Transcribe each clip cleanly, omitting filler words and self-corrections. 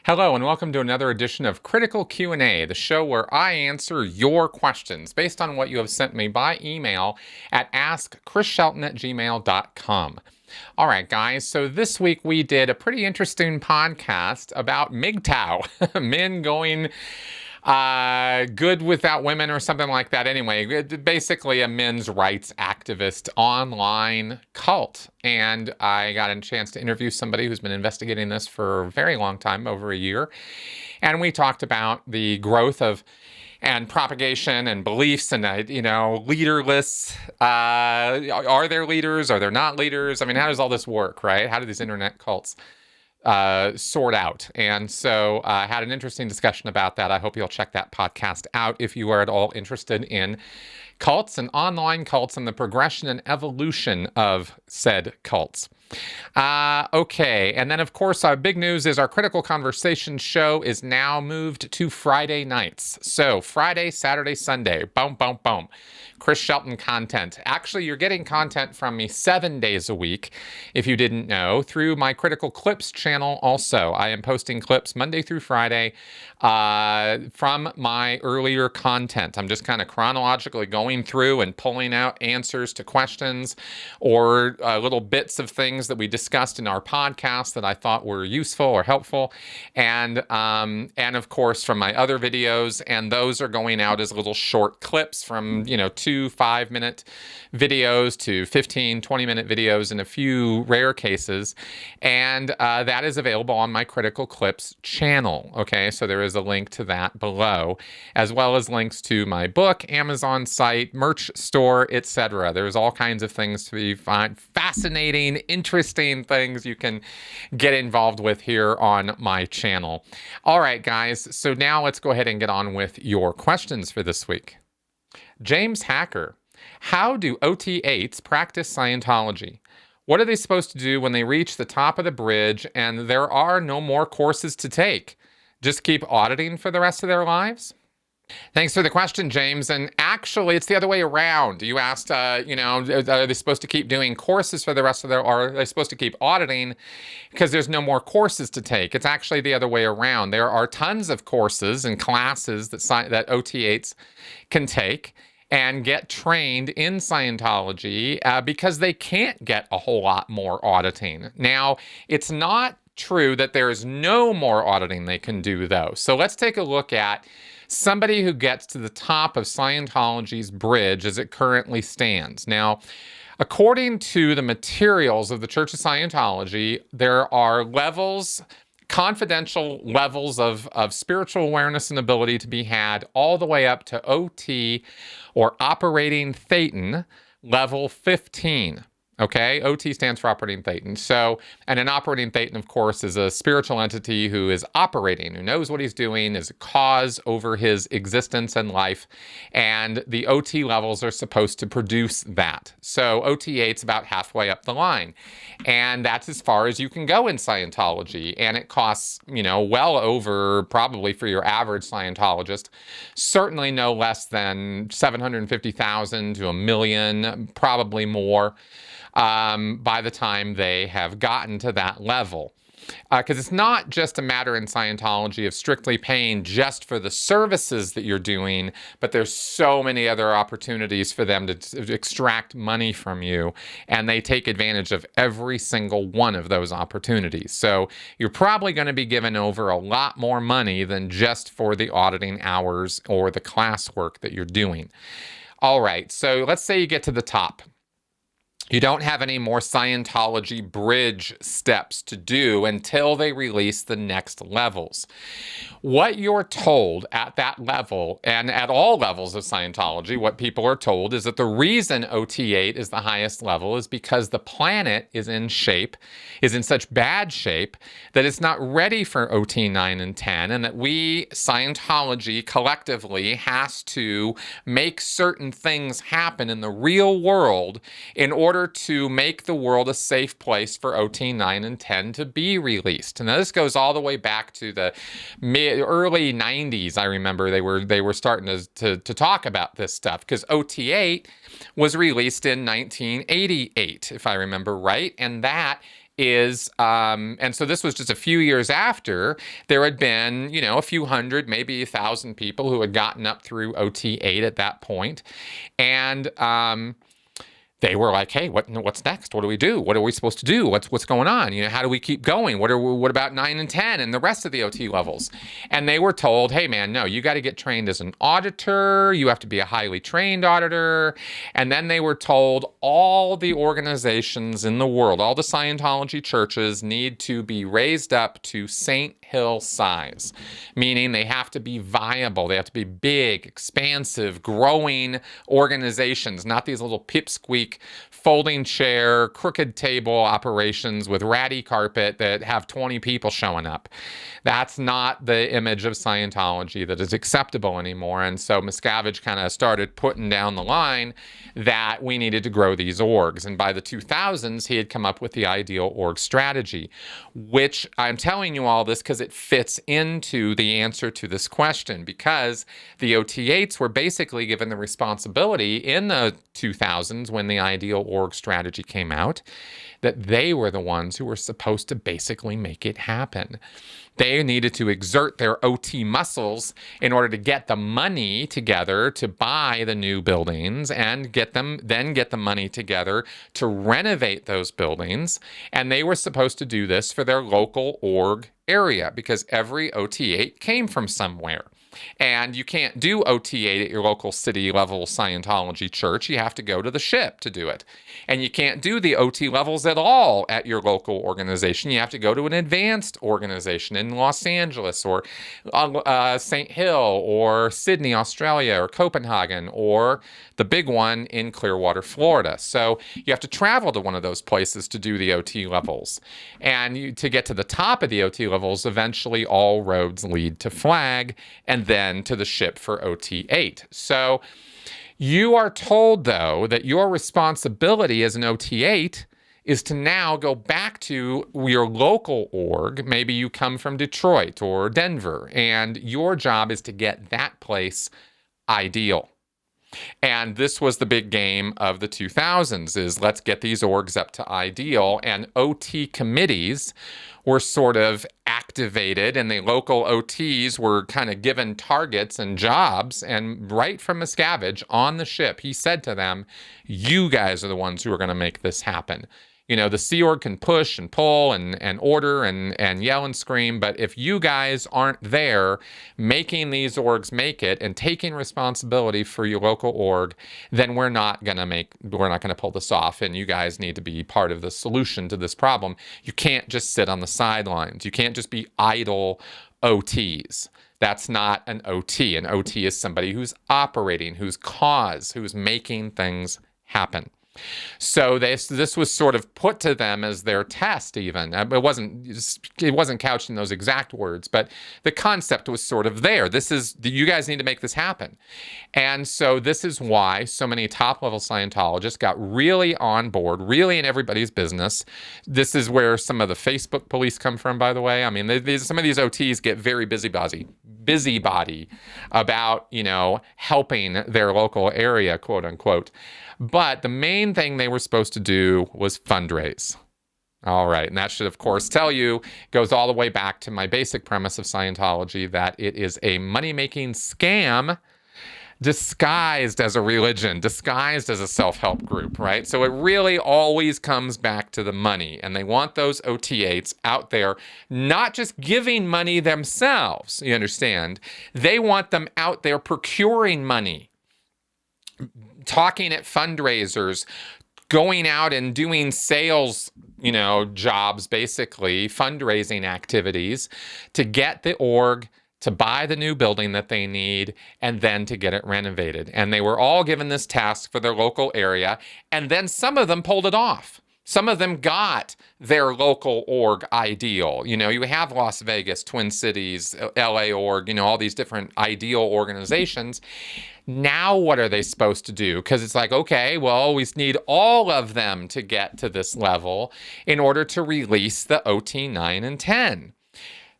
Hello and welcome to another edition of Critical Q&A, the show where I answer your questions based on what you have sent me by email at AskChrisShelton@gmail.com. All right, guys, so this week we did a pretty interesting podcast about MGTOW, men going good without women or something like that. Anyway, basically a men's rights activist online cult. And I got a chance to interview somebody who's been investigating this for a very long time, over a year. And we talked about the growth of and propagation and beliefs and, leaderless. Are there leaders? Are there not leaders? I mean, how does all this work, right? How do these internet cults sort out? And so I had an interesting discussion about that. I hope you'll check that podcast out if you are at all interested in cults and online cults and the progression and evolution of said cults. Okay, and then of course our big news is our Critical Conversation show is now moved to Friday nights. So Friday, Saturday, Sunday, boom, boom, boom. Chris Shelton content. Actually, you're getting content from me 7 days a week, if you didn't know, through my Critical Clips channel also. I am posting clips Monday through Friday from my earlier content. I'm just kind of chronologically going through and pulling out answers to questions or little bits of things that we discussed in our podcast that I thought were useful or helpful, and of course from my other videos, and those are going out as little short clips from 2 5-minute videos to 15 20-minute videos in a few rare cases, and that is available on my Critical Clips channel. Okay, so there is a link to that below, as well as links to my book, Amazon site, merch store, etc. There's all kinds of things to be fascinating, interesting things you can get involved with here on my channel. All right, guys, so now let's go ahead and get on with your questions for this week. James Hacker, how do OT8s practice Scientology? What are they supposed to do when they reach the top of the bridge and there are no more courses to take? Just keep auditing for the rest of their lives? Thanks for the question, James. And actually, it's the other way around. You asked, are they supposed to keep doing courses for the rest of their, or are they supposed to keep auditing because there's no more courses to take? It's actually the other way around. There are tons of courses and classes that OT8s can take and get trained in Scientology because they can't get a whole lot more auditing. Now, it's not true that there is no more auditing they can do, though. So let's take a look at somebody who gets to the top of Scientology's bridge as it currently stands. Now, according to the materials of the Church of Scientology, there are levels, confidential levels of spiritual awareness and ability to be had all the way up to OT, or operating Thetan, level 15. Okay, OT stands for operating Thetan. So, and an operating Thetan, of course, is a spiritual entity who is operating, who knows what he's doing, is a cause over his existence and life. And the OT levels are supposed to produce that. So OT8's about halfway up the line. And that's as far as you can go in Scientology. And it costs, well over, probably for your average Scientologist, certainly no less than $750,000 to $1 million, probably more. By the time they have gotten to that level. Because it's not just a matter in Scientology of strictly paying just for the services that you're doing, but there's so many other opportunities for them to extract money from you, and they take advantage of every single one of those opportunities. So you're probably going to be given over a lot more money than just for the auditing hours or the classwork that you're doing. All right, so let's say you get to the top. You don't have any more Scientology bridge steps to do until they release the next levels. What you're told at that level, and at all levels of Scientology, what people are told is that the reason OT8 is the highest level is because the planet is in such bad shape that it's not ready for OT9 and 10, and that we, Scientology, collectively has to make certain things happen in the real world in order to make the world a safe place for OT9 and 10 to be released. Now, this goes all the way back to the early 90s. I remember they were starting to talk about this stuff, because OT8 was released in 1988, if I remember right, and that is, and so this was just a few years after there had been, a few hundred, maybe 1,000 people who had gotten up through OT 8 at that point. And they were like, hey, what's next? What do we do? What are we supposed to do? What's going on? How do we keep going? What about 9 and 10 and the rest of the OT levels? And they were told, hey man, no, you got to get trained as an auditor. You have to be a highly trained auditor. And then they were told all the organizations in the world, all the Scientology churches need to be raised up to St. Hill size, meaning they have to be viable. They have to be big, expansive, growing organizations, not these little pipsqueak folding chair, crooked table operations with ratty carpet that have 20 people showing up. That's not the image of Scientology that is acceptable anymore. And so Miscavige kind of started putting down the line that we needed to grow these orgs. And by the 2000s, he had come up with the ideal org strategy, which I'm telling you all this because it fits into the answer to this question, because the OT8s were basically given the responsibility in the 2000s when the ideal org strategy came out, that they were the ones who were supposed to basically make it happen. They needed to exert their OT muscles in order to get the money together to buy the new buildings and get the money together to renovate those buildings. And they were supposed to do this for their local org area because every OT8 came from somewhere. And you can't do OT8 at your local city level Scientology church. You have to go to the ship to do it. And you can't do the OT levels at all at your local organization. You have to go to an advanced organization in Los Angeles or St. Hill or Sydney, Australia, or Copenhagen, or the big one in Clearwater, Florida. So you have to travel to one of those places to do the OT levels. And to get to the top of the OT levels, eventually all roads lead to Flag and then to the ship for OT8. So you are told, though, that your responsibility as an OT8 is to now go back to your local org. Maybe you come from Detroit or Denver, and your job is to get that place ideal. And this was the big game of the 2000s, is let's get these orgs up to ideal. And OT committees were sort of activated, and the local OTs were kind of given targets and jobs. And right from Miscavige on the ship, he said to them, you guys are the ones who are going to make this happen. The Sea Org can push and pull and order and yell and scream, but if you guys aren't there making these orgs make it and taking responsibility for your local org, then we're not gonna pull this off, and you guys need to be part of the solution to this problem. You can't just sit on the sidelines. You can't just be idle OTs. That's not an OT. An OT is somebody who's operating, who's making things happen. So this was sort of put to them as their test. Even it wasn't couched in those exact words, but the concept was sort of there. You guys need to make this happen. And so this is why so many top-level Scientologists got really on board, really in everybody's business. This is where some of the Facebook police come from, by the way. I mean, some of these OTs get very busybody about, helping their local area, quote unquote. But the main thing they were supposed to do was fundraise. All right. And that should, of course, tell you, goes all the way back to my basic premise of Scientology, that it is a money-making scam disguised as a religion, disguised as a self-help group, right? So it really always comes back to the money. And they want those OT8s out there not just giving money themselves, you understand? They want them out there procuring money, talking at fundraisers, going out and doing sales, jobs, basically, fundraising activities to get the org to buy the new building that they need and then to get it renovated. And they were all given this task for their local area. And then some of them pulled it off. Some of them got their local org ideal. You have Las Vegas, Twin Cities, LA org, all these different ideal organizations. Now what are they supposed to do? Because it's like, okay, well, we need all of them to get to this level in order to release the OT 9 and 10.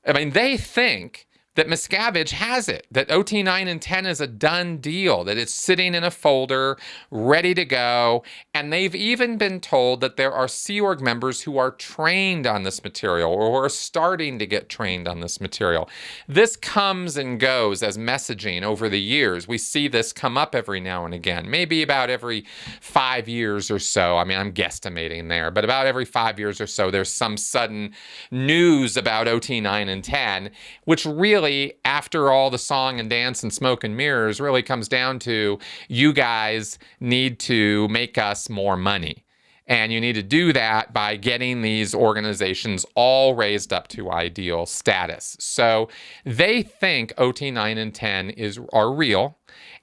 I mean, they think that Miscavige has it, that OT9 and 10 is a done deal, that it's sitting in a folder, ready to go. And they've even been told that there are Sea Org members who are trained on this material or who are starting to get trained on this material. This comes and goes as messaging over the years. We see this come up every now and again, maybe about every 5 years or so. I mean, I'm guesstimating there, but about every 5 years or so, there's some sudden news about OT9 and 10, which really, after all the song and dance and smoke and mirrors, really comes down to, you guys need to make us more money. And you need to do that by getting these organizations all raised up to ideal status. So they think OT9 and 10 are real,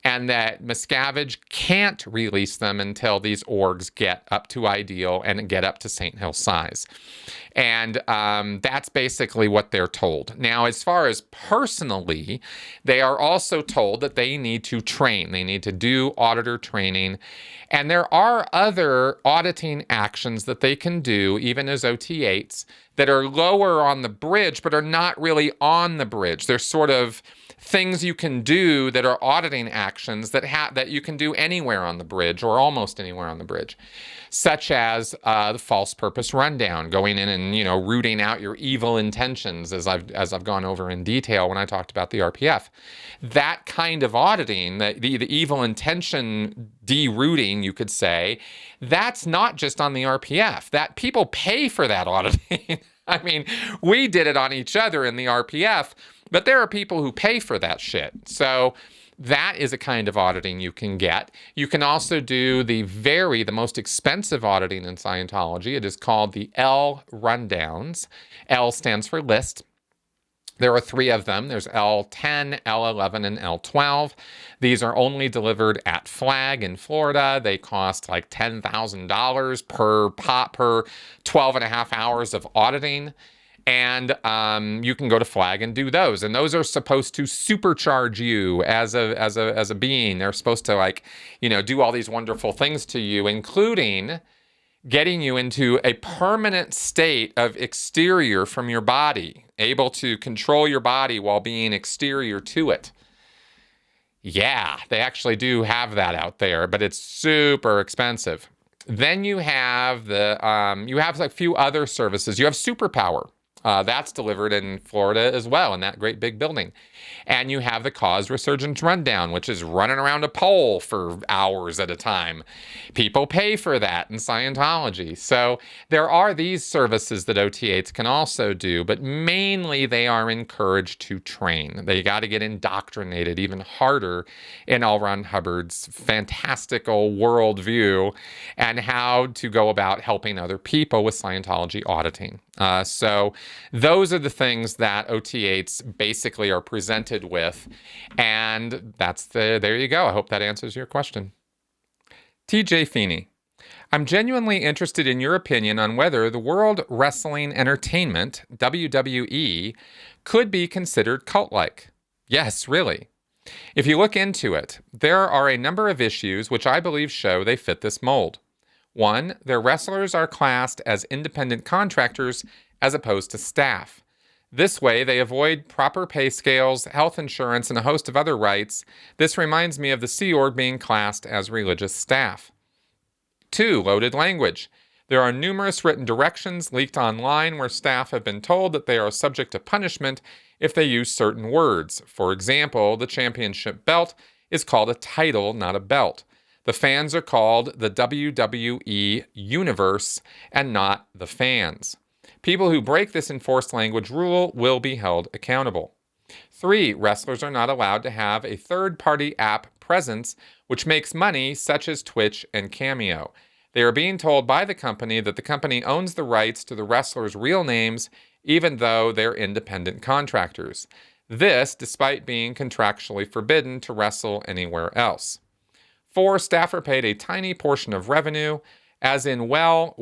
and that Miscavige can't release them until these orgs get up to ideal and get up to St. Hill size. And that's basically what they're told. Now, as far as personally, they are also told that they need to train. They need to do auditor training. And there are other auditing actions that they can do, even as OT8s, that are lower on the bridge, but are not really on the bridge. They're sort of things you can do that are auditing actions that you can do anywhere on the bridge or almost anywhere on the bridge, such as the false purpose rundown, going in and rooting out your evil intentions, as I've gone over in detail when I talked about the RPF. That kind of auditing, the evil intention derooting, you could say, that's not just on the RPF. That people pay for that auditing. I mean, we did it on each other in the RPF, but there are people who pay for that shit. So that is a kind of auditing you can get. You can also do the most expensive auditing in Scientology. It is called the L rundowns. L stands for list. There are 3 of them. There's L10, L11, and L12. These are only delivered at Flag in Florida. They cost like $10,000 per pop per 12 and a half hours of auditing. And you can go to Flag and do those. And those are supposed to supercharge you as a being. They're supposed to do all these wonderful things to you, including getting you into a permanent state of exterior from your body, able to control your body while being exterior to it. Yeah, they actually do have that out there, but it's super expensive. Then you have a few other services. You have Superpower. That's delivered in Florida as well, in that great big building. And you have the Cause Resurgence Rundown, which is running around a pole for hours at a time. People pay for that in Scientology. So there are these services that OT8s can also do, but mainly they are encouraged to train. They got to get indoctrinated even harder in L. Ron Hubbard's fantastical worldview and how to go about helping other people with Scientology auditing. So those are the things that OT8s basically are presented with. And there you go. I hope that answers your question. TJ Feeney. I'm genuinely interested in your opinion on whether the World Wrestling Entertainment, WWE, could be considered cult-like. Yes, really. If you look into it, there are a number of issues which I believe show they fit this mold. 1, their wrestlers are classed as independent contractors as opposed to staff. This way, they avoid proper pay scales, health insurance, and a host of other rights. This reminds me of the Sea Org being classed as religious staff. 2, loaded language. There are numerous written directions leaked online where staff have been told that they are subject to punishment if they use certain words. For example, the championship belt is called a title, not a belt. The fans are called the WWE Universe and not the fans. People who break this enforced language rule will be held accountable. 3, wrestlers are not allowed to have a third-party app presence which makes money, such as Twitch and Cameo. They are being told by the company that the company owns the rights to the wrestlers' real names, even though they're independent contractors. This, despite being contractually forbidden to wrestle anywhere else. 4, staff are paid a tiny portion of revenue, as in well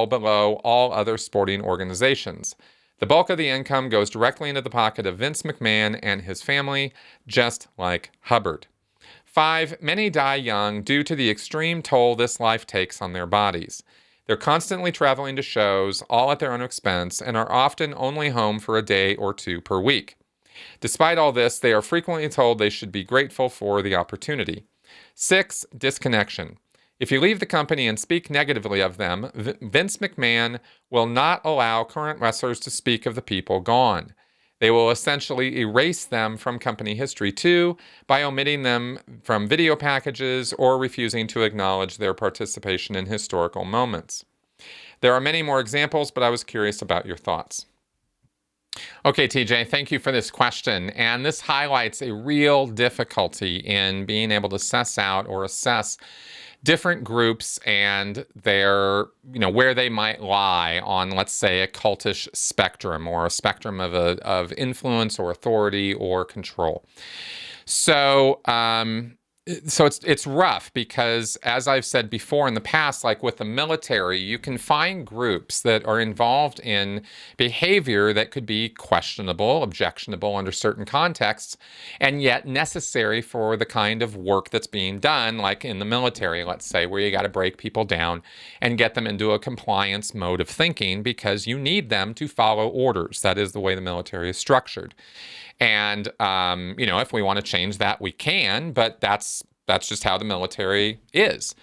below all other sporting organizations. The bulk of the income goes directly into the pocket of Vince McMahon and his family, just like Hubbard. 5, many die young due to the extreme toll this life takes on their bodies. They're constantly traveling to shows, all at their own expense, and are often only home for a day or 2 per week. Despite all this, they are frequently told they should be grateful for the opportunity. 6, disconnection. If you leave the company and speak negatively of them, Vince McMahon will not allow current wrestlers to speak of the people gone. They will essentially erase them from company history too, by omitting them from video packages or refusing to acknowledge their participation in historical moments. There are many more examples, but I was curious about your thoughts. Okay, TJ, thank you for this question. And this highlights a real difficulty in being able to suss out or assess different groups and their, where they might lie on, let's say, a cultish spectrum or a spectrum of influence or authority or control. So, it's rough because, as I've said before in the past, like with the military, you can find groups that are involved in behavior that could be questionable, objectionable under certain contexts, and yet necessary for the kind of work that's being done, like in the military, let's say, where you got to break people down and get them into a compliance mode of thinking because you need them to follow orders. That is the way the military is structured. And, if we want to change that, we can, but that's just how the military is.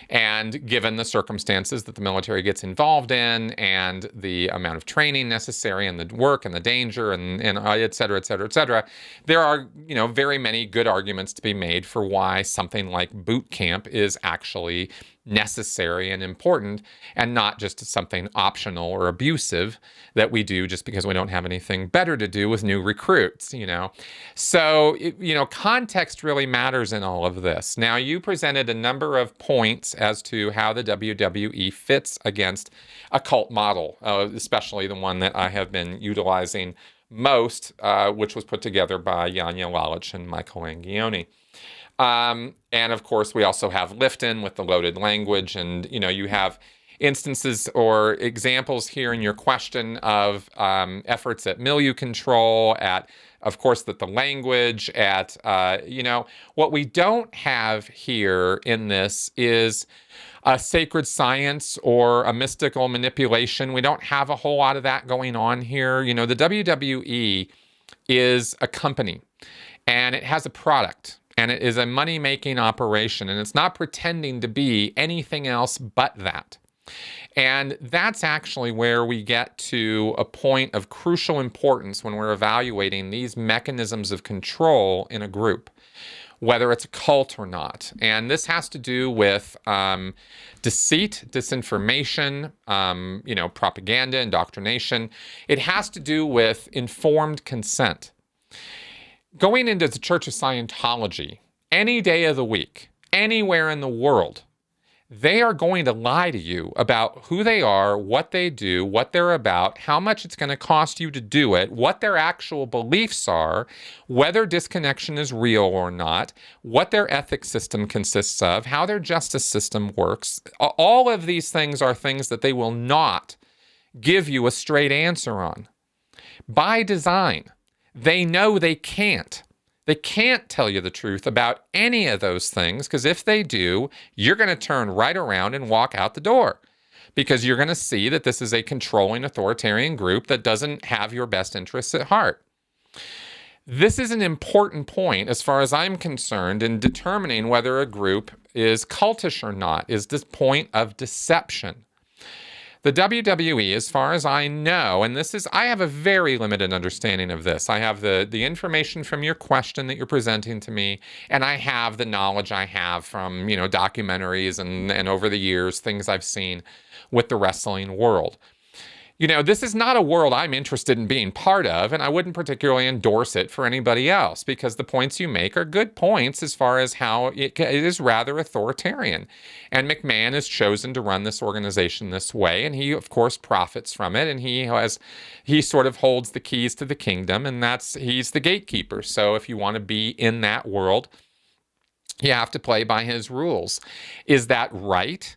And given the circumstances that the military gets involved in and the amount of training necessary and the work and the danger and et cetera, et cetera, et cetera, there are, very many good arguments to be made for why something like boot camp is actually necessary and important and not just something optional or abusive that we do just because we don't have anything better to do with new recruits, So, context really matters in all of this. Now, you presented a number of points as to how the WWE fits against a cult model, especially the one that I have been utilizing most, which was put together by Janja Lalich and Michael Angione. And of course, we also have Lifton with the loaded language. And, you have instances or examples here in your question of efforts at milieu control, of course, that the language, what we don't have here in this is a sacred science or a mystical manipulation. We don't have a whole lot of that going on here. The WWE is a company and it has a product. And it is a money-making operation, and it's not pretending to be anything else but that. And that's actually where we get to a point of crucial importance when we're evaluating these mechanisms of control in a group, whether it's a cult or not. And this has to do with deceit, disinformation, propaganda, indoctrination. It has to do with informed consent. Going into the Church of Scientology, any day of the week, anywhere in the world, they are going to lie to you about who they are, what they do, what they're about, how much it's going to cost you to do it, what their actual beliefs are, whether disconnection is real or not, what their ethics system consists of, how their justice system works. All of these things are things that they will not give you a straight answer on. By design. They know they can't. They can't tell you the truth about any of those things because if they do, you're going to turn right around and walk out the door because you're going to see that this is a controlling authoritarian group that doesn't have your best interests at heart. This is an important point as far as I'm concerned in determining whether a group is cultish or not, is this point of deception. The WWE, as far as I know, and I have a very limited understanding of this. I have the information from your question that you're presenting to me, and I have the knowledge I have from, documentaries and over the years, things I've seen with the wrestling world. This is not a world I'm interested in being part of, and I wouldn't particularly endorse it for anybody else because the points you make are good points as far as how it is rather authoritarian. And McMahon has chosen to run this organization this way, and he, of course, profits from it, and he sort of holds the keys to the kingdom, and he's the gatekeeper. So if you want to be in that world, you have to play by his rules. Is that right?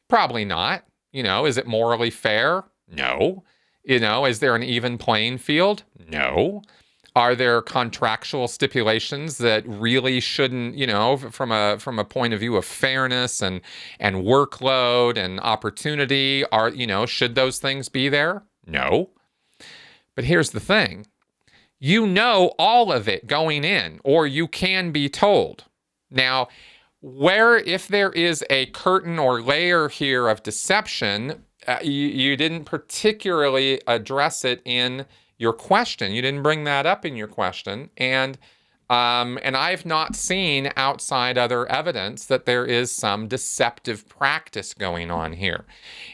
Probably not. Is it morally fair? No. Is there an even playing field? No. Are there contractual stipulations that really shouldn't, from a point of view of fairness and workload and opportunity, should those things be there? No. But here's the thing. You know all of it going in, or you can be told. Now, if there is a curtain or layer here of deception, you didn't particularly address it in your question. You didn't bring that up in your question. And I've not seen outside other evidence that there is some deceptive practice going on here.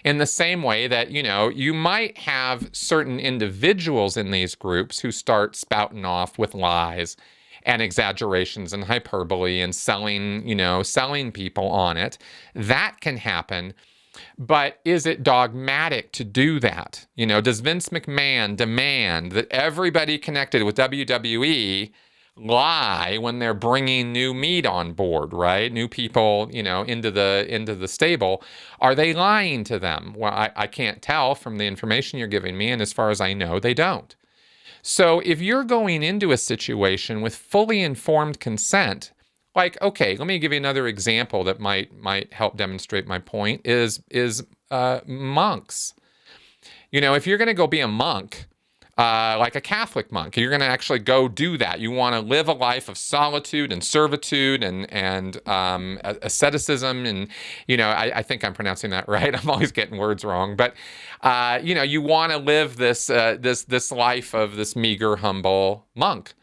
In the same way that, you might have certain individuals in these groups who start spouting off with lies and exaggerations and hyperbole and selling people on it. That can happen. But is it dogmatic to do that? Does Vince McMahon demand that everybody connected with WWE lie when they're bringing new meat on board, right? New people, into the stable. Are they lying to them? Well, I can't tell from the information you're giving me, and as far as I know, they don't. So if you're going into a situation with fully informed consent, like, okay, let me give you another example that might help demonstrate my point, is monks. If you're going to go be a monk, like a Catholic monk, you're going to actually go do that. You want to live a life of solitude and servitude and asceticism, and I think I'm pronouncing that right. I'm always getting words wrong, but you want to live this life of this meager, humble monk.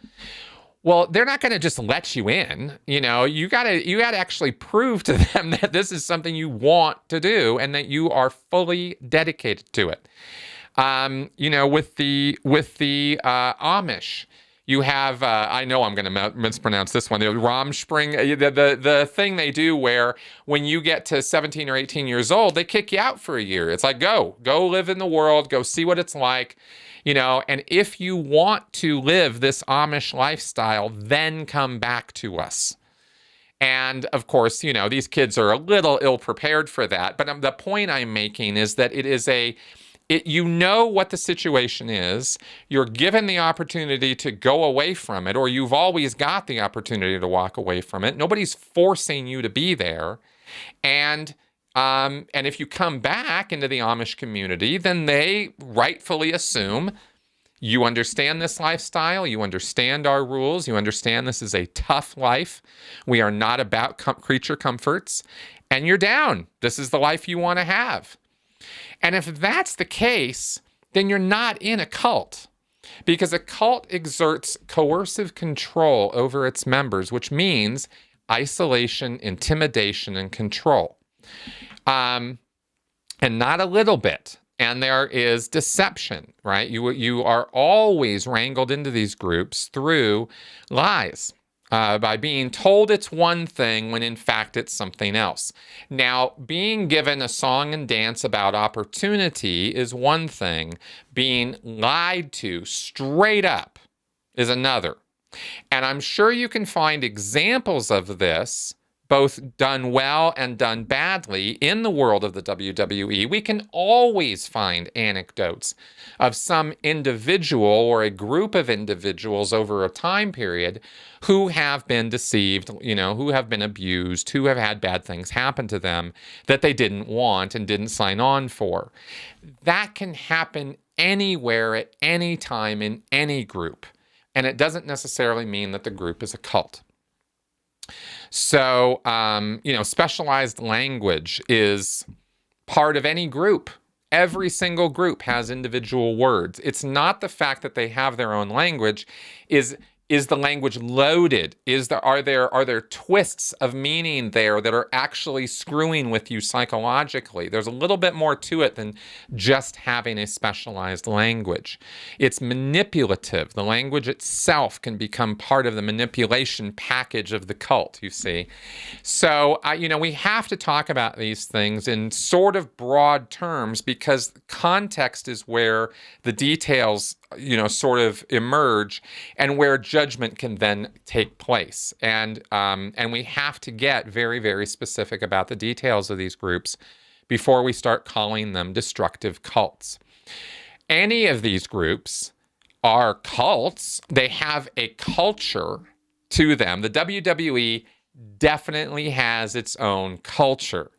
Well, they're not going to just let you in. You gotta actually prove to them that this is something you want to do and that you are fully dedicated to it. With the Amish, you have I know I'm going to mispronounce this one. The Ramspring, the thing they do where when you get to 17 or 18 years old, they kick you out for a year. It's like go live in the world, go see what it's like, And if you want to live this Amish lifestyle, then come back to us. And of course, these kids are a little ill prepared for that. But the point I'm making is that it is what the situation is. You're given the opportunity to go away from it, or you've always got the opportunity to walk away from it. Nobody's forcing you to be there. And if you come back into the Amish community, then they rightfully assume you understand this lifestyle, you understand our rules, you understand this is a tough life. We are not about creature comforts, and you're down. This is the life you want to have. And if that's the case, then you're not in a cult, because a cult exerts coercive control over its members, which means isolation, intimidation, and control. And not a little bit. And there is deception, right? You are always wrangled into these groups through lies. By being told it's one thing when in fact it's something else. Now, being given a song and dance about opportunity is one thing. Being lied to straight up is another. And I'm sure you can find examples of this, both done well and done badly, in the world of the WWE. We can always find anecdotes of some individual or a group of individuals over a time period who have been deceived, who have been abused, who have had bad things happen to them that they didn't want and didn't sign on for. That can happen anywhere, at any time, in any group. And it doesn't necessarily mean that the group is a cult. So, specialized language is part of any group. Every single group has individual words. It's not the fact that they have their own language. Is the language loaded? Are there twists of meaning there that are actually screwing with you psychologically? There's a little bit more to it than just having a specialized language. It's manipulative. The language itself can become part of the manipulation package of the cult, you see. So, we have to talk about these things in sort of broad terms, because context is where the details sort of emerge, and where judgment can then take place. And we have to get very, very specific about the details of these groups before we start calling them destructive cults. Any of these groups are cults. They have a culture to them. The WWE definitely has its own culture.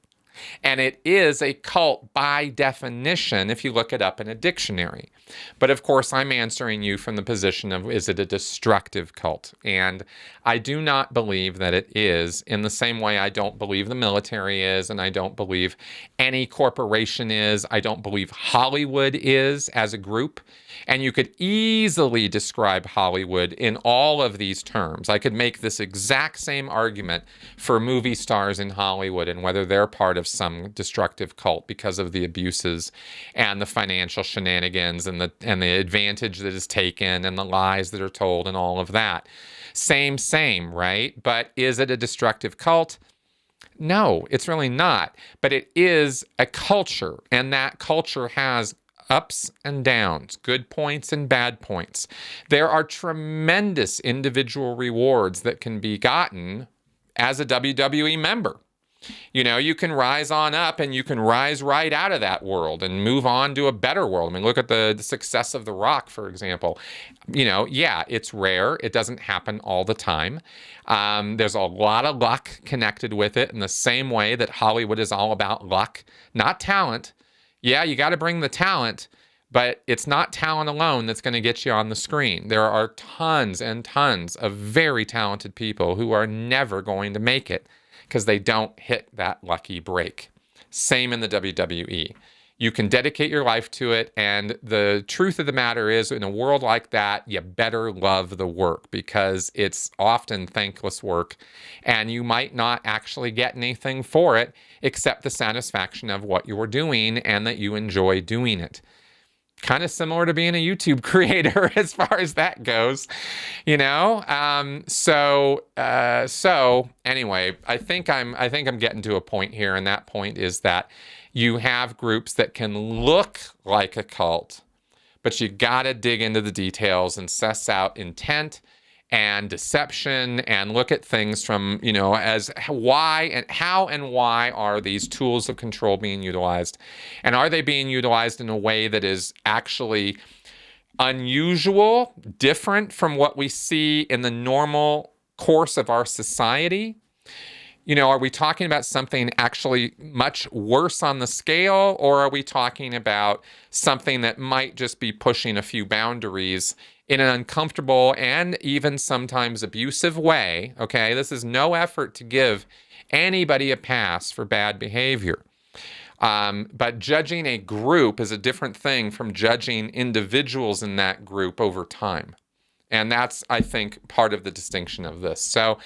And it is a cult by definition if you look it up in a dictionary. But of course, I'm answering you from the position of, is it a destructive cult? And I do not believe that it is, in the same way I don't believe the military is, and I don't believe any corporation is. I don't believe Hollywood is as a group. And you could easily describe Hollywood in all of these terms. I could make this exact same argument for movie stars in Hollywood and whether they're part of some destructive cult because of the abuses and the financial shenanigans and the advantage that is taken and the lies that are told and all of that. Same, right? But is it a destructive cult? No, it's really not. But it is a culture, and that culture has ups and downs, good points and bad points. There are tremendous individual rewards that can be gotten as a WWE member. You know, you can rise on up and you can rise right out of that world and move on to a better world. I mean, look at the success of The Rock, for example. You know, yeah, it's rare. It doesn't happen all the time. There's a lot of luck connected with it in the same way that Hollywood is all about luck, not talent. Yeah, you got to bring the talent, but it's not talent alone that's going to get you on the screen. There are tons and tons of very talented people who are never going to make it because they don't hit that lucky break. Same in the WWE. You can dedicate your life to it, and the truth of the matter is, in a world like that, you better love the work because it's often thankless work, and you might not actually get anything for it except the satisfaction of what you're doing and that you enjoy doing it. Kind of similar to being a YouTube creator as far as that goes, you know. So anyway, I think I'm getting to a point here, and that point is that you have groups that can look like a cult, but you gotta dig into the details and suss out intent and deception and look at things from, you know, as why and how and why are these tools of control being utilized? And are they being utilized in a way that is actually unusual, different from what we see in the normal course of our society? You know, are we talking about something actually much worse on the scale, or are we talking about something that might just be pushing a few boundaries in an uncomfortable and even sometimes abusive way? Okay, this is no effort to give anybody a pass for bad behavior. But judging a group is a different thing from judging individuals in that group over time. And that's, I think, part of the distinction of this. So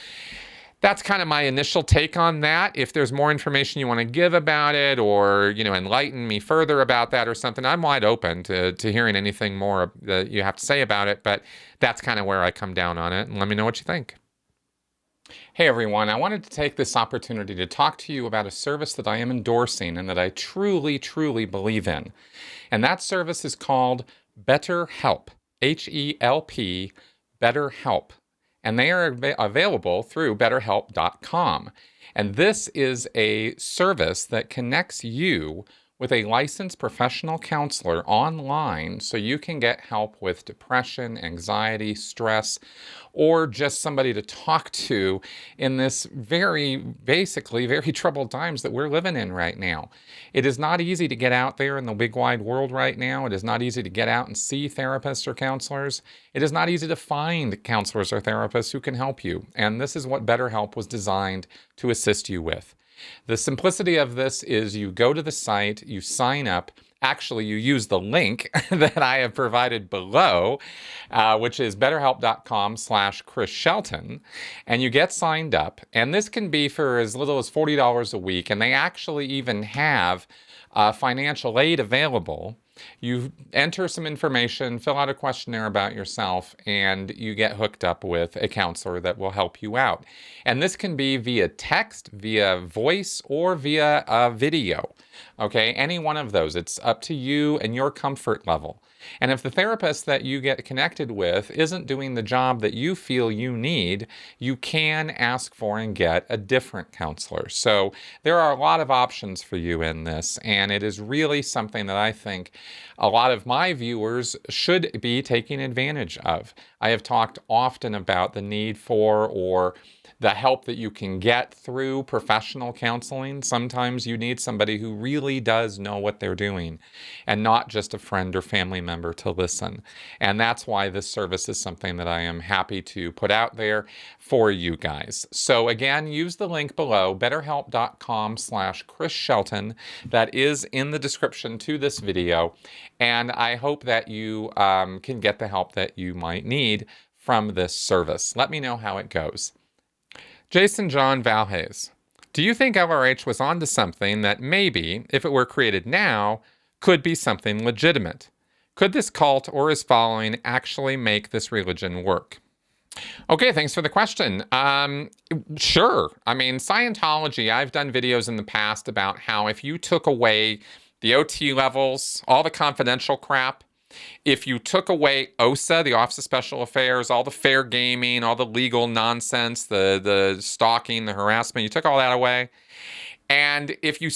that's kind of my initial take on that. If there's more information you want to give about it, or, you know, enlighten me further about that or something, I'm wide open to hearing anything more that you have to say about it. But that's kind of where I come down on it. And let me know what you think. Hey everyone, I wanted to take this opportunity to talk to you about a service that I am endorsing and that I truly, truly believe in. And that service is called BetterHelp, H-E-L-P, BetterHelp. And they are available through BetterHelp.com. And this is a service that connects you with a licensed professional counselor online so you can get help with depression, anxiety, stress, or just somebody to talk to in this very troubled times that we're living in right now. It is not easy to get out there in the big wide world right now. It is not easy to get out and see therapists or counselors. It is not easy to find counselors or therapists who can help you. And this is what BetterHelp was designed to assist you with. The simplicity of this is you go to the site, you sign up. Actually, you use the link that I have provided below, which is betterhelp.com/ChrisShelton, and you get signed up. And this can be for as little as $40 a week, and they actually even have financial aid available. You enter some information, fill out a questionnaire about yourself, and you get hooked up with a counselor that will help you out. And this can be via text, via voice, or via video. Okay, any one of those. It's up to you and your comfort level. And if the therapist that you get connected with isn't doing the job that you feel you need, you can ask for and get a different counselor. So there are a lot of options for you in this, and it is really something that I think a lot of my viewers should be taking advantage of. I have talked often about the need for or the help that you can get through professional counseling. Sometimes you need somebody who really does know what they're doing and not just a friend or family member to listen. And that's why this service is something that I am happy to put out there for you guys. So again, use the link below, betterhelp.com/ChrisShelton. That is in the description to this video. And I hope that you can get the help that you might need from this service. Let me know how it goes. Jason John Valhes, do you think LRH was onto something that maybe, if it were created now, could be something legitimate? Could this cult or his following actually make this religion work? Okay, thanks for the question. Sure. I mean, Scientology, I've done videos in the past about how if you took away the OT levels, all the confidential crap, if you took away OSA, the Office of Special Affairs, all the fair gaming, all the legal nonsense, the stalking, the harassment, you took all that away. And if you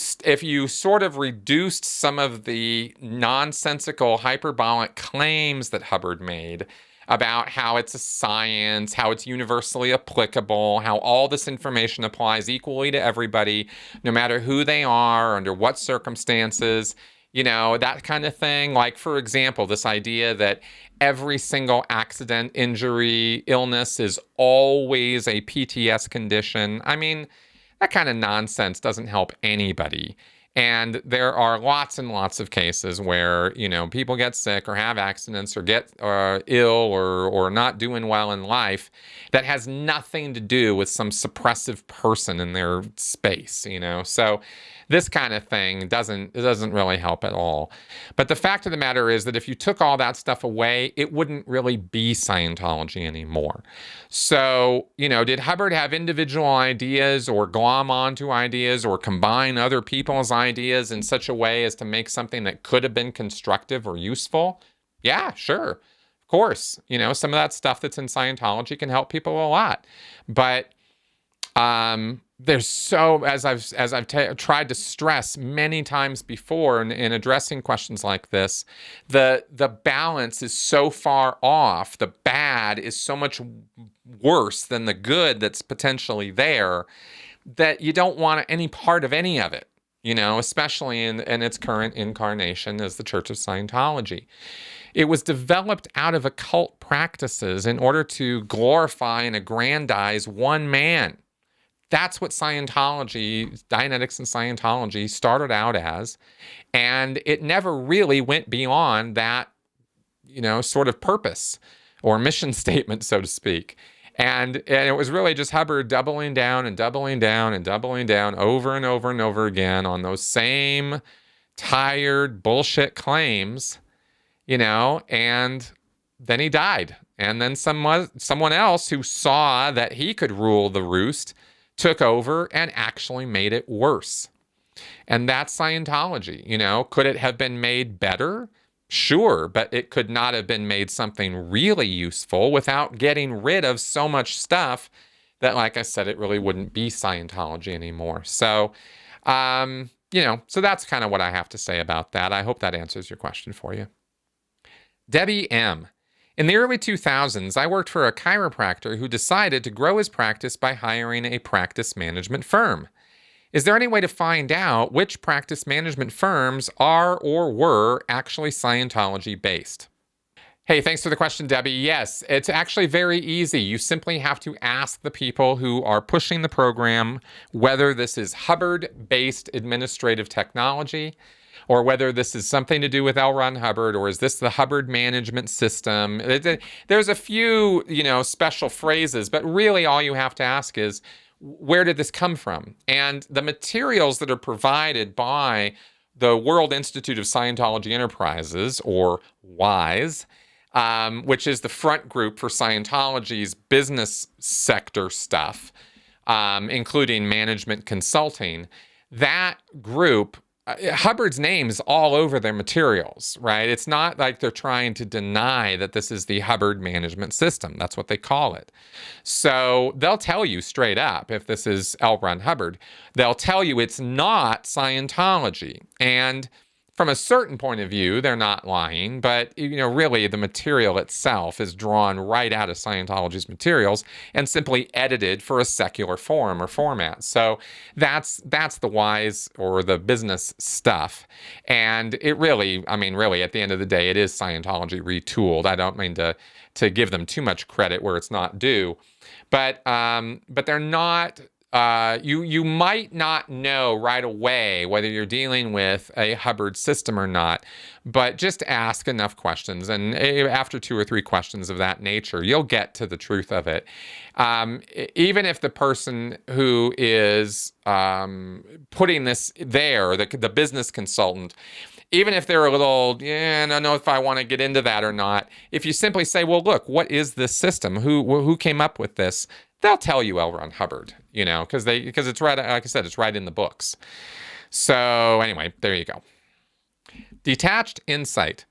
sort of reduced some of the nonsensical, hyperbolic claims that Hubbard made about how it's a science, how it's universally applicable, how all this information applies equally to everybody, no matter who they are, under what circumstances, that kind of thing. Like, for example, this idea that every single accident, injury, illness is always a PTS condition. I mean, that kind of nonsense doesn't help anybody. And there are lots and lots of cases where, people get sick or have accidents or get ill or not doing well in life that has nothing to do with some suppressive person in their space, So this kind of thing doesn't really help at all. But the fact of the matter is that if you took all that stuff away, it wouldn't really be Scientology anymore. So, did Hubbard have individual ideas or glom onto ideas or combine other people's ideas in such a way as to make something that could have been constructive or useful? Yeah, sure. Of course. Some of that stuff that's in Scientology can help people a lot. But there's as I've tried to stress many times before in addressing questions like this, the balance is so far off. The bad is so much worse than the good that's potentially there that you don't want any part of any of it, especially in its current incarnation as the Church of Scientology. It was developed out of occult practices in order to glorify and aggrandize one man. That's what Scientology, Dianetics and Scientology started out as. And it never really went beyond that, sort of purpose or mission statement, so to speak. And it was really just Hubbard doubling down and doubling down and doubling down over and over and over again on those same tired bullshit claims, and then he died. And then someone else who saw that he could rule the roost took over and actually made it worse. And that's Scientology. Could it have been made better? Sure, but it could not have been made something really useful without getting rid of so much stuff that, like I said, it really wouldn't be Scientology anymore. So, so that's kind of what I have to say about that. I hope that answers your question for you. Debbie M. In the early 2000s, I worked for a chiropractor who decided to grow his practice by hiring a practice management firm. Is there any way to find out which practice management firms are or were actually Scientology-based? Hey, thanks for the question, Debbie. Yes, it's actually very easy. You simply have to ask the people who are pushing the program whether this is Hubbard-based administrative technology, or whether this is something to do with L. Ron Hubbard, or is this the Hubbard management system? There's a few, special phrases, but really all you have to ask is, where did this come from? And the materials that are provided by the World Institute of Scientology Enterprises, or WISE, which is the front group for Scientology's business sector stuff, including management consulting, that group, Hubbard's name is all over their materials, right? It's not like they're trying to deny that this is the Hubbard management system. That's what they call it. So they'll tell you straight up, if this is L. Ron Hubbard, they'll tell you it's not Scientology. And from a certain point of view, they're not lying, but really the material itself is drawn right out of Scientology's materials and simply edited for a secular form or format. So that's the wise or the business stuff. And it really, really at the end of the day, it is Scientology retooled. I don't mean to give them too much credit where it's not due, but they're not. You might not know right away whether you're dealing with a Hubbard system or not, but just ask enough questions. And after 2 or 3 questions of that nature, you'll get to the truth of it. Even if the person who is putting this there, the business consultant, even if they're a little, I don't know if I want to get into that or not, if you simply say, well, look, what is this system? Who came up with this? They'll tell you L. Ron Hubbard, because it's right, like I said, it's right in the books. So anyway, there you go. Detached Insight.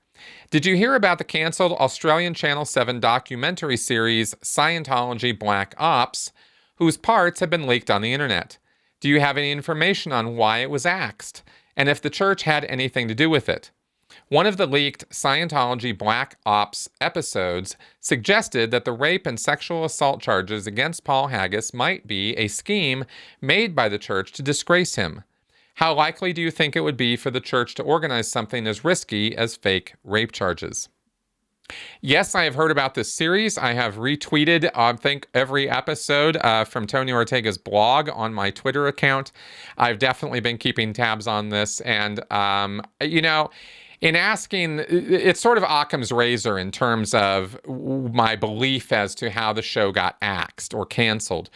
Did you hear about the canceled Australian Channel 7 documentary series Scientology Black Ops, whose parts have been leaked on the internet? Do you have any information on why it was axed, and if the church had anything to do with it? One of the leaked Scientology Black Ops episodes suggested that the rape and sexual assault charges against Paul Haggis might be a scheme made by the church to disgrace him. How likely do you think it would be for the church to organize something as risky as fake rape charges? Yes, I have heard about this series. I have retweeted, I think, every episode from Tony Ortega's blog on my Twitter account. I've definitely been keeping tabs on this. And, in asking, it's sort of Occam's razor in terms of my belief as to how the show got axed or canceled.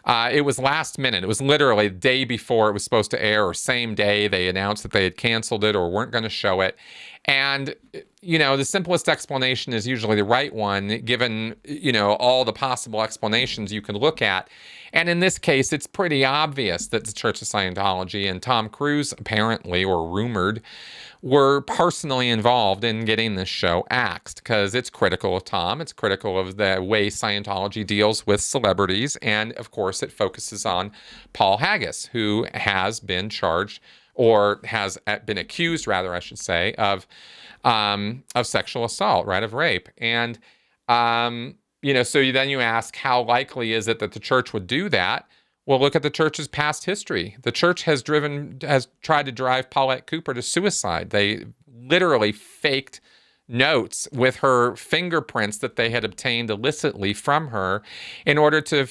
It was last minute. It was literally the day before it was supposed to air, or same day they announced that they had canceled it or weren't going to show it. And, the simplest explanation is usually the right one, given, all the possible explanations you can look at. And in this case, it's pretty obvious that the Church of Scientology and Tom Cruise, apparently, or rumored, were personally involved in getting this show axed, because it's critical of Tom. It's critical of the way Scientology deals with celebrities. And, of course, it focuses on Paul Haggis, who has been charged, or has been accused, rather, I should say, of sexual assault, right, of rape. And, so then you ask, how likely is it that the church would do that? Well, look at the church's past history. The church has tried to drive Paulette Cooper to suicide. They literally faked notes with her fingerprints that they had obtained illicitly from her in order to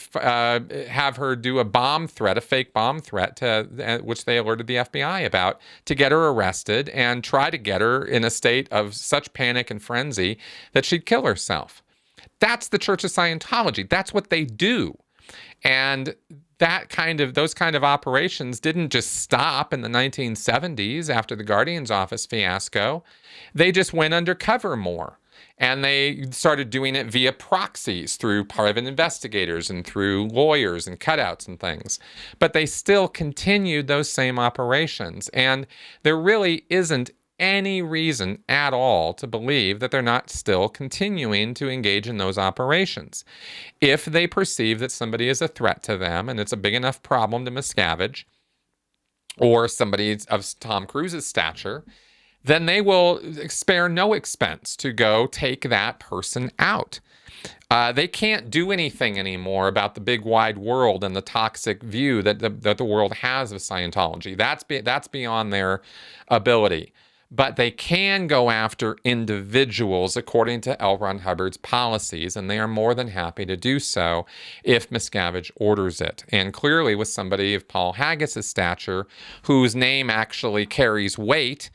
have her do a fake bomb threat, which they alerted the FBI about, to get her arrested and try to get her in a state of such panic and frenzy that she'd kill herself. That's the Church of Scientology. That's what they do. And those kind of operations didn't just stop in the 1970s after the Guardian's Office fiasco. They just went undercover more. And they started doing it via proxies through private investigators and through lawyers and cutouts and things. But they still continued those same operations. And there really isn't any reason at all to believe that they're not still continuing to engage in those operations. If they perceive that somebody is a threat to them and it's a big enough problem to miscavige, or somebody of Tom Cruise's stature, then they will spare no expense to go take that person out. They can't do anything anymore about the big wide world and the toxic view that the world has of Scientology. That's beyond their ability. But they can go after individuals according to L. Ron Hubbard's policies, and they are more than happy to do so if Miscavige orders it. And clearly with somebody of Paul Haggis's stature, whose name actually carries weight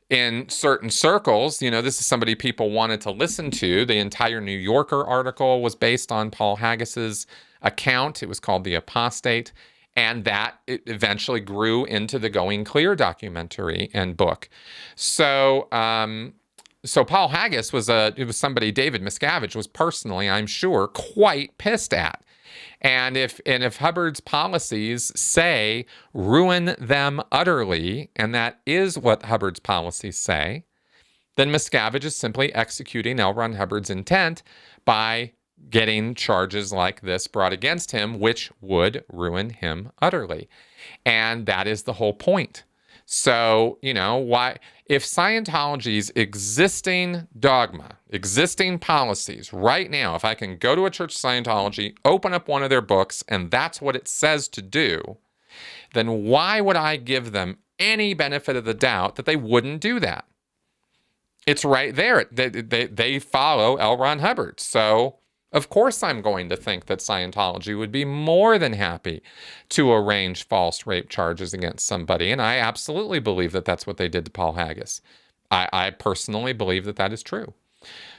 in certain circles, this is somebody people wanted to listen to. The entire New Yorker article was based on Paul Haggis's account. It was called The Apostate. And that eventually grew into the Going Clear documentary and book. So Paul Haggis was somebody David Miscavige was personally, I'm sure, quite pissed at. And if Hubbard's policies say ruin them utterly, and that is what Hubbard's policies say, then Miscavige is simply executing L. Ron Hubbard's intent by getting charges like this brought against him, which would ruin him utterly. And that is the whole point. So, why, if Scientology's existing dogma, existing policies right now, if I can go to a church of Scientology, open up one of their books, and that's what it says to do, then why would I give them any benefit of the doubt that they wouldn't do that? It's right there. They follow L. Ron Hubbard. So, of course, I'm going to think that Scientology would be more than happy to arrange false rape charges against somebody. And I absolutely believe that that's what they did to Paul Haggis. I personally believe that that is true.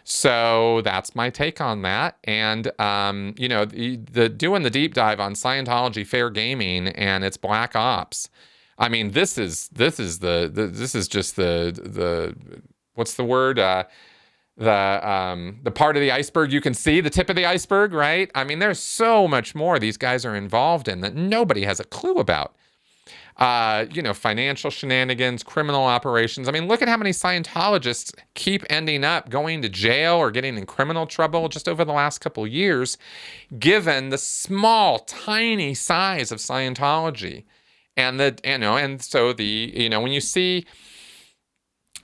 So that's my take on that. And, the doing the deep dive on Scientology fair gaming and its black ops. I mean, this is just the what's the word? The part of the iceberg you can see, the tip of the iceberg, right? I mean, there's so much more these guys are involved in that nobody has a clue about. Financial shenanigans, criminal operations. I mean, look at how many Scientologists keep ending up going to jail or getting in criminal trouble just over the last couple of years, given the small, tiny size of Scientology. And when you see,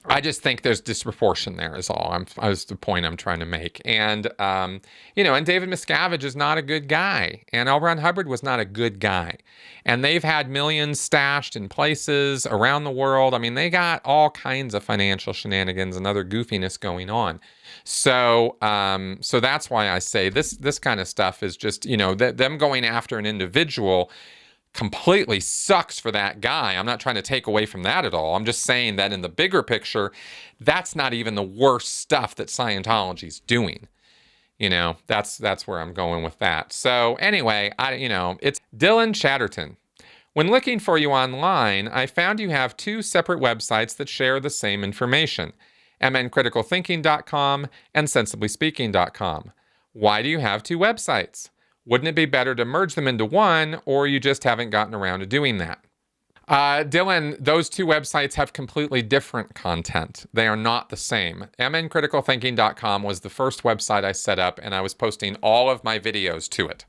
I just think there's disproportion there is all. Is the point I'm trying to make. And, and David Miscavige is not a good guy. And L. Ron Hubbard was not a good guy. And they've had millions stashed in places around the world. I mean, they got all kinds of financial shenanigans and other goofiness going on. So that's why I say this kind of stuff is just, them going after an individual completely sucks for that guy. I'm not trying to take away from that at all. I'm just saying that in the bigger picture, that's not even the worst stuff that Scientology's doing. That's where I'm going with that. So anyway, it's Dylan Chatterton. When looking for you online, I found you have two separate websites that share the same information, mncriticalthinking.com and sensiblyspeaking.com. Why do you have two websites? Wouldn't it be better to merge them into one, or you just haven't gotten around to doing that? Dylan, those two websites have completely different content. They are not the same. mncriticalthinking.com was the first website I set up, and I was posting all of my videos to it.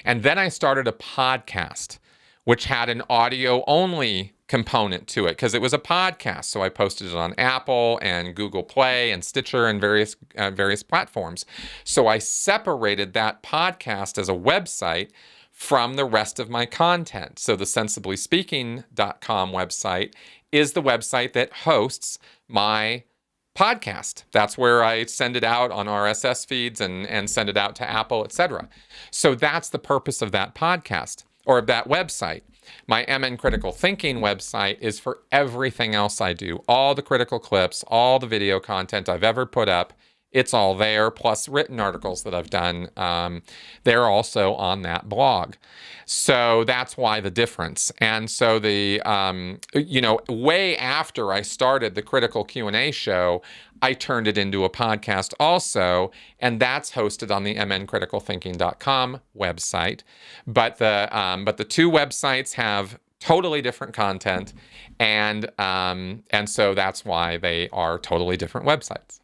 And then I started a podcast, which had an audio-only component to it because it was a podcast. So I posted it on Apple and Google Play and Stitcher and various platforms. So I separated that podcast as a website from the rest of my content. So the sensiblyspeaking.com website is the website that hosts my podcast. That's where I send it out on RSS feeds and send it out to Apple, etc. So that's the purpose of that podcast or of that website. My MN Critical Thinking website is for everything else I do. All the critical clips, all the video content I've ever put up, it's all there, plus written articles that I've done. They're also on that blog. So that's why the difference. And so way after I started the Critical Q&A show, I turned it into a podcast also, and that's hosted on the mncriticalthinking.com website. But the two websites have totally different content, and so that's why they are totally different websites.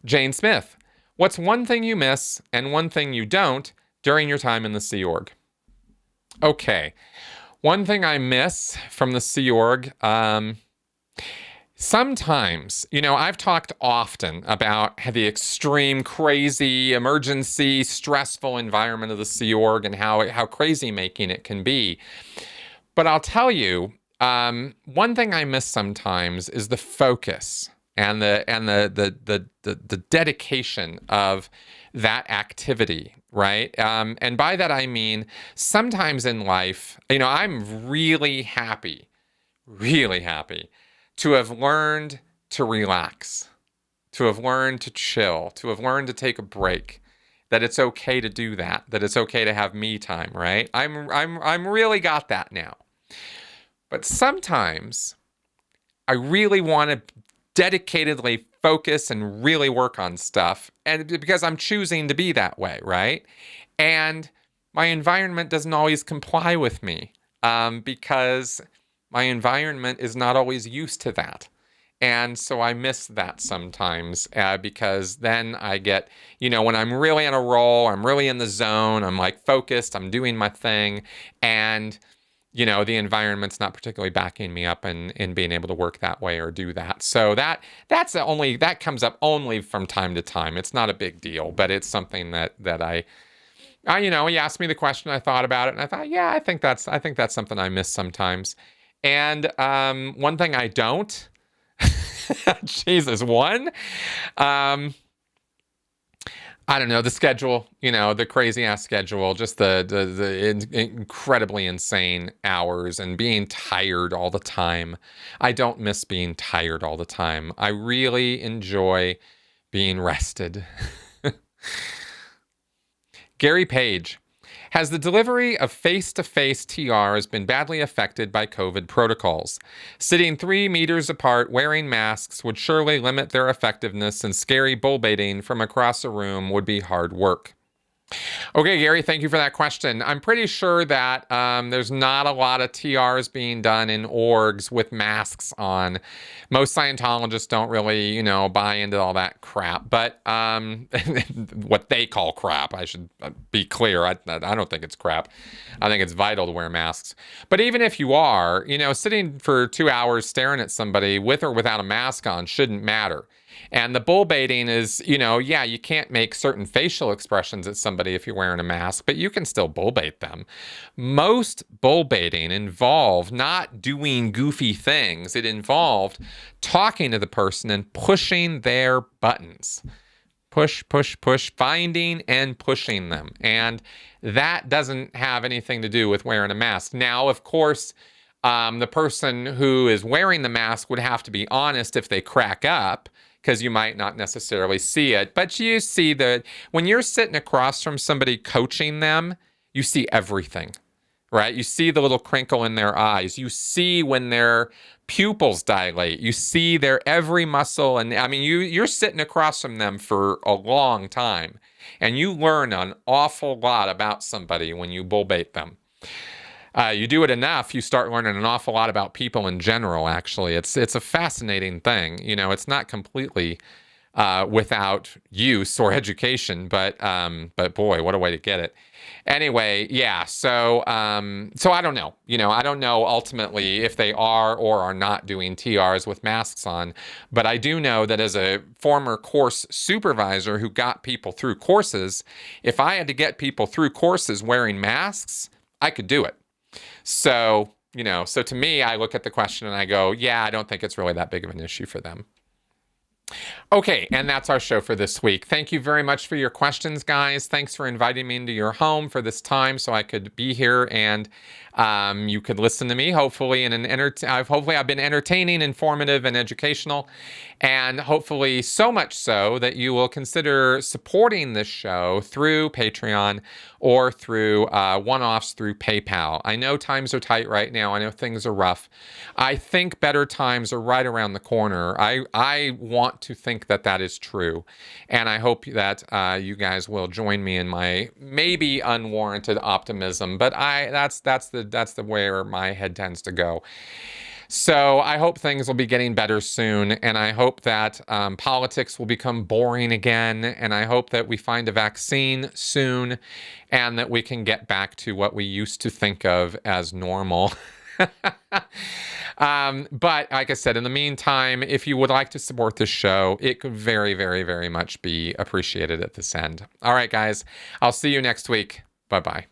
Jane Smith, what's one thing you miss and one thing you don't during your time in the Sea Org? Okay, one thing I miss from the Sea Org, sometimes, I've talked often about the extreme, crazy, emergency, stressful environment of the Sea Org and how crazy making it can be. But I'll tell you, one thing I miss sometimes is the focus and the dedication of that activity, right? And by that I mean sometimes in life, I'm really happy to have learned to relax, to have learned to chill, to have learned to take a break, that it's okay to do that it's okay to have me time, right? I'm really got that now. But sometimes I really want to dedicatedly focus and really work on stuff, and because I'm choosing to be that way, right? And my environment doesn't always comply with me, because my environment is not always used to that. And so I miss that sometimes, because then I get, when I'm really on a roll, I'm really in the zone, I'm like focused, I'm doing my thing, and the environment's not particularly backing me up in being able to work that way or do that. So that comes up only from time to time. It's not a big deal, but it's something that he asked me the question, I thought about it, and I thought, yeah, I think that's something I miss sometimes. And one thing I don't, Jesus, um, I don't know, the schedule, the crazy ass schedule, just the incredibly insane hours and being tired all the time. I don't miss being tired all the time. I really enjoy being rested. Gary Page. Has the delivery of face-to-face TRs been badly affected by COVID protocols? Sitting 3 meters apart wearing masks would surely limit their effectiveness, and scary bull baiting from across a room would be hard work. Okay, Gary, thank you for that question. I'm pretty sure that there's not a lot of TRs being done in orgs with masks on. Most Scientologists don't really, buy into all that crap. But what they call crap, I should be clear. I don't think it's crap. I think it's vital to wear masks. But even if you are, sitting for 2 hours staring at somebody with or without a mask on shouldn't matter. And the bull baiting is, yeah, you can't make certain facial expressions at somebody if you're wearing a mask, but you can still bull bait them. Most bull baiting involved not doing goofy things. It involved talking to the person and pushing their buttons. Push, push, push, finding and pushing them. And that doesn't have anything to do with wearing a mask. Now, of course, the person who is wearing the mask would have to be honest if they crack up, because you might not necessarily see it. But you see that when you're sitting across from somebody coaching them, you see everything, right? You see the little crinkle in their eyes. You see when their pupils dilate. You see their every muscle. And I mean, you're sitting across from them for a long time. And you learn an awful lot about somebody when you bull bait them. You do it enough, you start learning an awful lot about people in general, actually. It's a fascinating thing. It's not completely without use or education, but boy, what a way to get it. Anyway, yeah, so I don't know. I don't know ultimately if they are or are not doing TRs with masks on, but I do know that as a former course supervisor who got people through courses, if I had to get people through courses wearing masks, I could do it. So to me, I look at the question and I go, yeah, I don't think it's really that big of an issue for them. Okay, and that's our show for this week. Thank you very much for your questions, guys. Thanks for inviting me into your home for this time so I could be here and you could listen to me. Hopefully, I've been entertaining, informative, and educational, and hopefully so much so that you will consider supporting this show through Patreon or through one-offs through PayPal. I know times are tight right now. I know things are rough. I think better times are right around the corner. I want to think that is true, and I hope that you guys will join me in my maybe unwarranted optimism. But that's the where my head tends to go. So I hope things will be getting better soon, and I hope that politics will become boring again, and I hope that we find a vaccine soon, and that we can get back to what we used to think of as normal. But like I said, in the meantime, if you would like to support this show, it could very, very, very much be appreciated at this end. All right, guys, I'll see you next week. Bye-bye.